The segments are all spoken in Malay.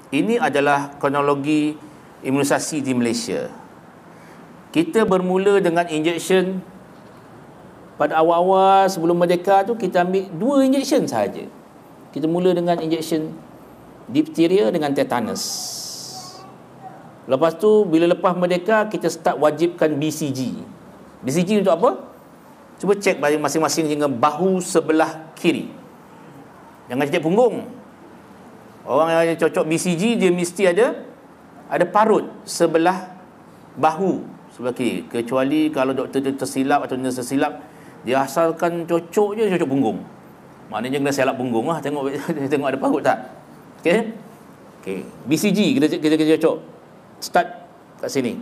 Ini adalah kronologi imunisasi di Malaysia. Kita bermula dengan injection. Pada awal-awal sebelum merdeka tu kita ambil 2 injection sahaja. Kita mula dengan injection diphtheria dengan tetanus. Lepas tu bila lepas merdeka kita start wajibkan BCG. BCG untuk apa? Cuba cek masing-masing dengan bahu sebelah kiri. Jangan cek punggung. Orang yang cocok BCG dia mesti ada parut sebelah bahu sebelah kiri. Kecuali kalau doktor dia tersilap atau nurse tersilap, dia asalkan cocok je cocok punggung. Maknanya kena selap punggung lah, tengok tengok ada parut tak. Okey. BCG kita cocok. Start kat sini.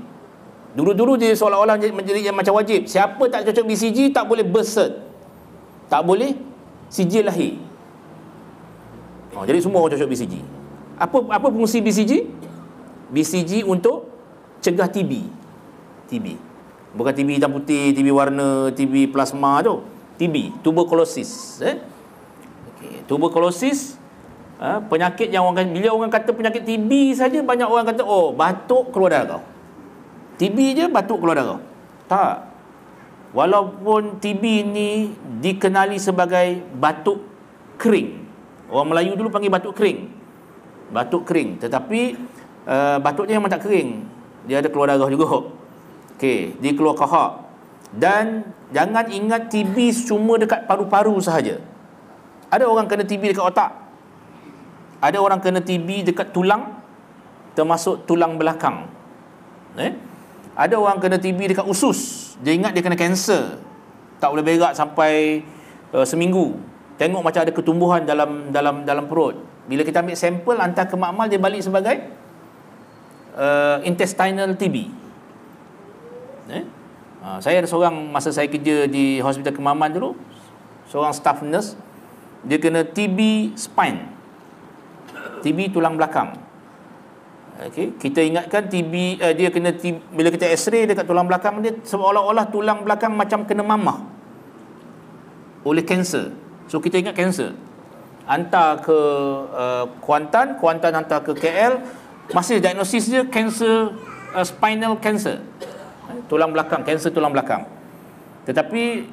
Dulu-dulu dia seolah-olah menjadi yang macam wajib. Siapa tak cocok BCG tak boleh birth cert. Tak boleh sijil lahir. Jadi semua orang cocok BCG. Apa fungsi BCG? BCG untuk cegah TB. Bukan TB hitam putih, TB warna, TB plasma tu. TB, tuberculosis. Tuberculosis, penyakit yang bila orang kata penyakit TB saja, banyak orang kata batuk keluar darah kau. TB je batuk keluar darah. Tak. Walaupun TB ni dikenali sebagai batuk kering. Orang Melayu dulu panggil batuk kering. Tetapi batuknya memang tak kering. Dia ada keluar darah juga. Okey, dia keluar kahak. Dan jangan ingat TB cuma dekat paru-paru sahaja. Ada orang kena TB dekat otak. Ada orang kena TB dekat tulang, termasuk tulang belakang. Ada orang kena TB dekat usus. Dia ingat dia kena kanser. Tak boleh berak sampai seminggu. Tengok macam ada ketumbuhan dalam perut. Bila kita ambil sampel hantar ke makmal, dia balik sebagai intestinal TB. Saya ada seorang masa saya kerja di Hospital Kemaman dulu, seorang staff nurse, dia kena TB spine, TB tulang belakang. Kita ingatkan TB, dia kena TB, bila kita x-ray dekat tulang belakang dia, seolah-olah tulang belakang macam kena mamah oleh kanser. So kita ingat kanser. Hantar ke Kuantan hantar ke KL, masih diagnosis dia kanser, spinal cancer, tulang belakang, kanser tulang belakang. Tetapi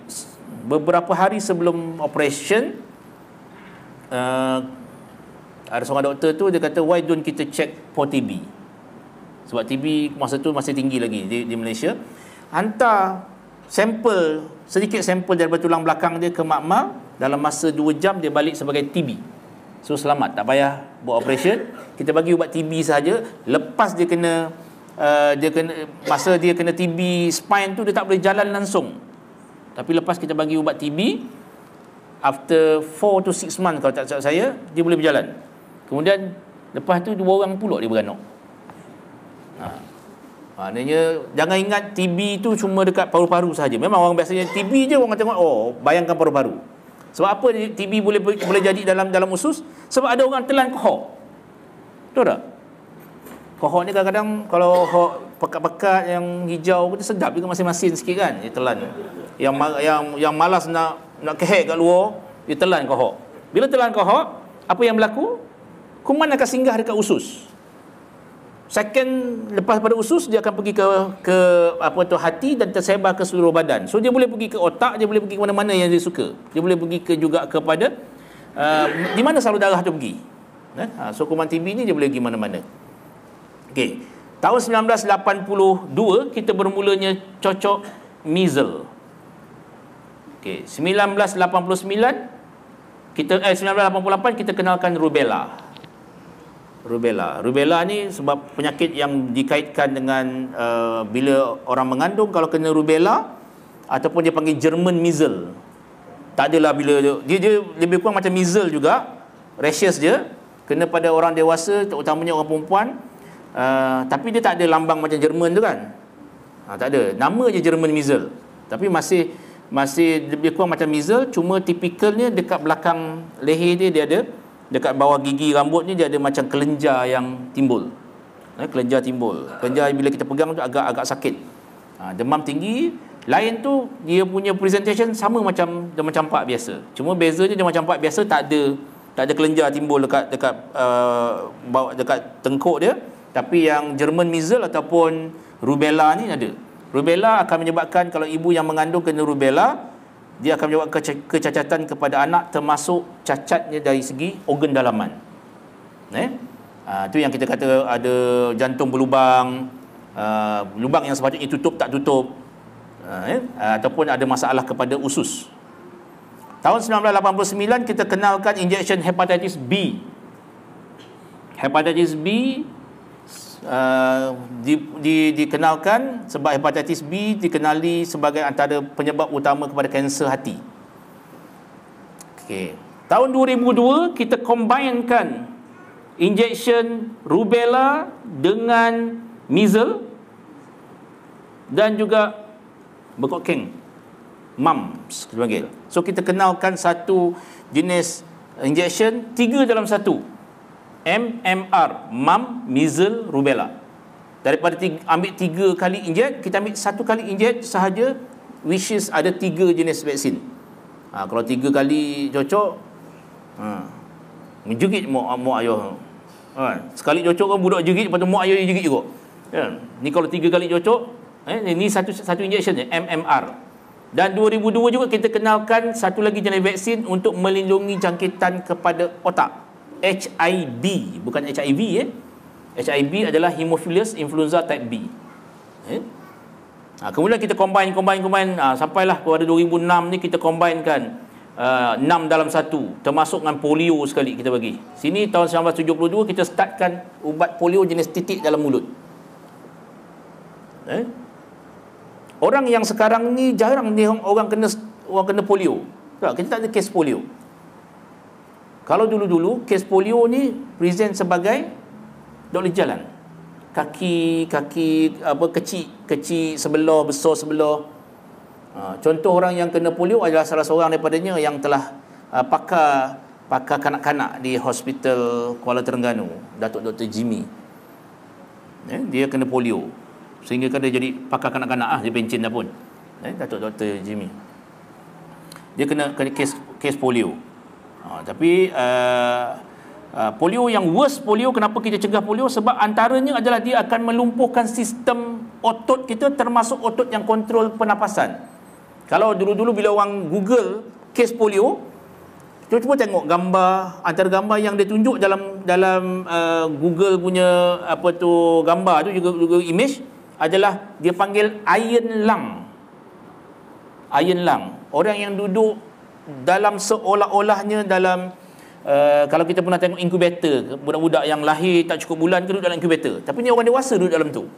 beberapa hari sebelum operation, ada seorang doktor tu dia kata, why don't kita check for TB? Sebab TB masa tu masih tinggi lagi di Malaysia. Hantar sampel, sedikit sampel daripada tulang belakang dia ke makmal, dalam masa 2 jam dia balik sebagai TB. So selamat, tak payah buat operation. Kita bagi ubat TB sahaja. Lepas dia kena masa dia kena TB spine tu, dia tak boleh jalan langsung. Tapi lepas kita bagi ubat TB, after 4 to 6 months kalau tak salah saya, dia boleh berjalan. Kemudian lepas tu 2 orang pula dia beranak. Maknanya jangan ingat TB tu cuma dekat paru-paru sahaja. Memang orang biasanya TB je orang tengok, bayangkan paru-paru. Sebab apa TB boleh jadi dalam usus? Sebab ada orang telan kohok. Betul tak? Kohok ni kadang-kadang kalau pekat-pekat yang hijau dia sedap juga, masin-masin sikit kan, dia telan. Yang malas nak kehek kat luar, dia telan kohok. Bila telan kohok, apa yang berlaku? Kuman akan singgah dekat usus. Second lepas pada usus, dia akan pergi ke hati dan tersebar ke seluruh badan. So dia boleh pergi ke otak, dia boleh pergi ke mana-mana yang dia suka. Dia boleh pergi juga kepada di mana salur darah tu pergi. So kuman TB ni dia boleh pergi mana-mana. Okey. Tahun 1982 kita bermulanya cocok measles. Okey, 1988 kita kenalkan rubella. Rubella ni sebab penyakit yang dikaitkan dengan bila orang mengandung kalau kena rubella, ataupun dia panggil German measles. Tak adalah bila dia lebih kurang macam measles juga, rashes dia kena pada orang dewasa, terutamanya orang perempuan, tapi dia tak ada lambang macam Jerman tu kan. Tak ada, nama je German measles, tapi masih lebih kurang macam measles, cuma tipikalnya dekat belakang leher dia ada, dekat bawah gigi rambut ni dia ada macam kelenjar yang timbul. Kelenjar bila kita pegang tu agak sakit. Demam tinggi. Lain tu dia punya presentation sama macam demam campak biasa. Cuma bezanya demam campak biasa tak ada tak ada kelenjar timbul dekat tengkuk dia. Tapi yang German measles ataupun rubella ni ada. Rubella akan menyebabkan, kalau ibu yang mengandung kena rubella, dia akan menyebabkan kecacatan kepada anak, termasuk cacatnya dari segi organ dalaman. Itu yang kita kata ada jantung berlubang, lubang yang sepatutnya tutup tak tutup, ataupun ada masalah kepada usus. Tahun 1989 kita kenalkan injection hepatitis B. Hepatitis B dikenalkan sebab hepatitis B dikenali sebagai antara penyebab utama kepada kanser hati. Okey. Tahun 2002 kita combinekan injection rubella dengan measles dan juga bekok-keng, mumps kita panggil. So kita kenalkan satu jenis injection 3 dalam 1. MMR, mumps, measles, rubella. Daripada ambil 3 kali inject, kita ambil 1 kali inject sahaja, which is ada 3 jenis vaksin. Kalau 3 kali cocok, menjegit mak ayah. Sekali cocok kan budak jegit, lepas tu mak ayah jegit juga. Ni kalau 3 kali cocok, ni satu injection je, MMR. Dan 2002 juga kita kenalkan satu lagi jenis vaksin untuk melindungi jangkitan kepada otak. HIV, bukan HIV. HIV adalah Haemophilus influenza type B. Kemudian kita combine sampailah pada 2006 ni kita combinekan 6 dalam 1, termasuk dengan polio sekali kita bagi. Sini tahun 1972 kita startkan ubat polio jenis titik dalam mulut. Orang yang sekarang ni jarang ni orang kena polio. Tak, kita tak ada kes polio. Kalau dulu-dulu kes polio ni present sebagai dok jalan. Kaki kecil sebelah, besar sebelah. Contoh orang yang kena polio adalah salah seorang daripadanya yang telah pakar kanak-kanak di Hospital Kuala Terengganu, Datuk Dr. Jimmy. Dia kena polio. Sehingga kan dia jadi pakar kanak-kanak, dia pencen dah pun. Datuk Dr. Jimmy. Dia kena kes polio. Tapi polio yang worst polio, kenapa kita cegah polio? Sebab antaranya adalah dia akan melumpuhkan sistem otot kita, termasuk otot yang kontrol pernafasan. Kalau dulu-dulu bila orang Google kes polio, cuba tengok gambar, antara gambar yang dia tunjuk dalam Google punya gambar tu juga image adalah dia panggil iron lung. Iron lung. Orang yang duduk dalam seolah-olahnya dalam kalau kita pernah tengok inkubator, budak-budak yang lahir tak cukup bulan duduk dalam inkubator, tapi ni orang dewasa duduk dalam tu.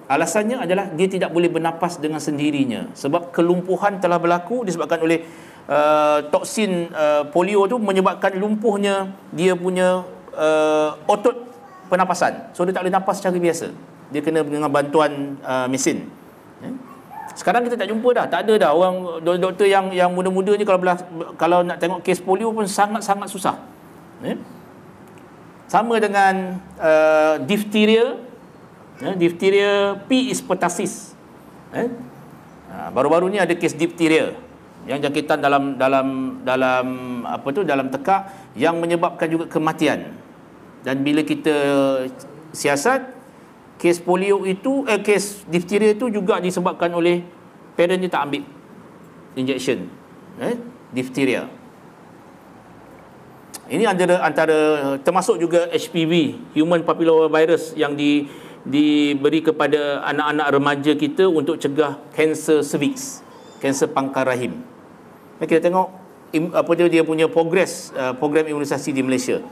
Alasannya adalah dia tidak boleh bernapas dengan sendirinya sebab kelumpuhan telah berlaku disebabkan oleh toksin polio tu, menyebabkan lumpuhnya dia punya otot pernapasan. So dia tak boleh napas secara biasa, dia kena dengan bantuan mesin. Sekarang kita tak jumpa dah, tak ada dah orang doktor yang muda-muda ni kalau nak tengok kes polio pun sangat-sangat susah. Sama dengan diphtheria. Diphtheria P. pertussis. Baru-baru ni ada kes diphtheria yang jangkitan dalam tekak yang menyebabkan juga kematian. Dan bila kita siasat, kes polio itu, kes diphtheria itu juga disebabkan oleh parent dia tak ambil injection diphtheria. Ini antara termasuk juga HPV, human papillomavirus, yang diberi kepada anak-anak remaja kita untuk cegah kanser cervix, kanser pangkal rahim. Kita tengok dia punya program imunisasi di Malaysia.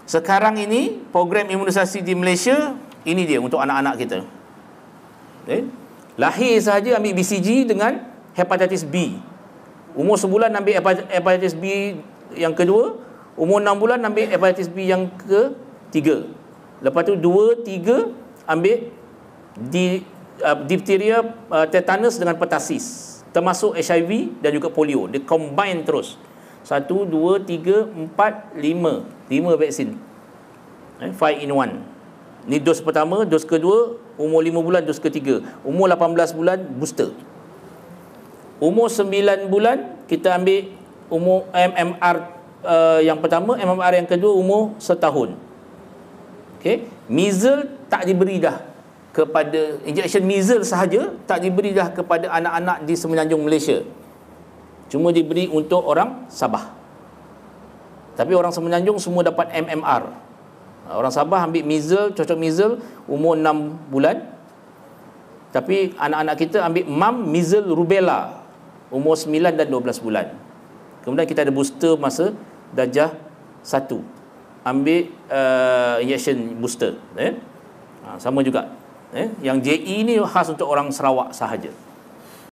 Sekarang ini program imunisasi di Malaysia ini dia untuk anak-anak kita. Lahir sahaja ambil BCG dengan hepatitis B. Umur sebulan ambil hepatitis B yang kedua. Umur 6 bulan ambil hepatitis B yang ketiga. Lepas tu 2, 3 ambil diphtheria, tetanus dengan pertussis, termasuk HIV dan juga polio. Dia combine terus. 1, 2, 3, 4, 5 vaksin. 5 in 1. Ni dos pertama, dos kedua, umur 5 bulan, dos ketiga. Umur 18 bulan, booster. Umur 9 bulan, kita ambil umur MMR yang pertama, MMR yang kedua umur setahun. Okey, measles tak diberi dah kepada injection measles sahaja, tak diberi dah kepada anak-anak di Semenanjung Malaysia. Cuma diberi untuk orang Sabah. Tapi orang Semenanjung semua dapat MMR. Orang Sabah ambil measles, cocok measles umur 6 bulan. Tapi anak-anak kita ambil measles rubella umur 9 dan 12 bulan. Kemudian kita ada booster masa darjah 1. Ambil injection booster, sama juga. Yang JE ni khas untuk orang Sarawak sahaja.